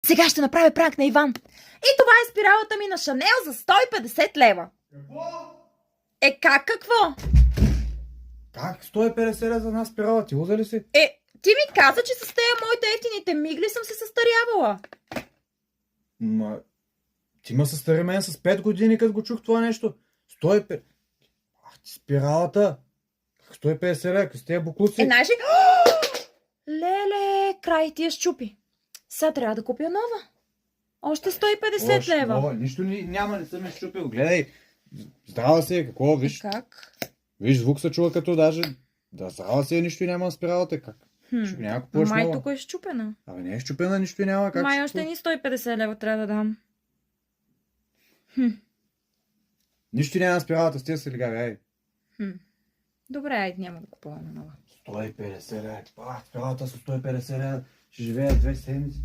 Сега ще направя пранк на Иван. И това е спиралата ми на Шанел за 150 лева. Какво? Как какво? Как 150 лева за една спирала? Ти луза ли си? Ти ми каза, че с тея моите ефтините мигли съм се състарявала. Ти ма състари мен с 5 години, като го чух това нещо. 150... Ах ти спиралата! Как 150 лева? С тези буклуци? Знаеш ли? Леле, край ти я щупи. Сега трябва да купя нова. Още 150 лева. Нищо няма, не съм я щупил. Гледай, здрава си, какво виж? Как? Виж, звук се чува като даже... Да, здрава си, нищо и няма на спиралата. Как? Няма купуваш Май нова. тук е щупена. Абе не е щупена, нищо и няма. Как Май още ни 150 лева трябва да дам. Нищо няма на спиралата, стига се легави, ай. Добре, айде, няма да купуваме нова. 150 лева. Спиралата с 150 лева. Ще живея 2 седмици.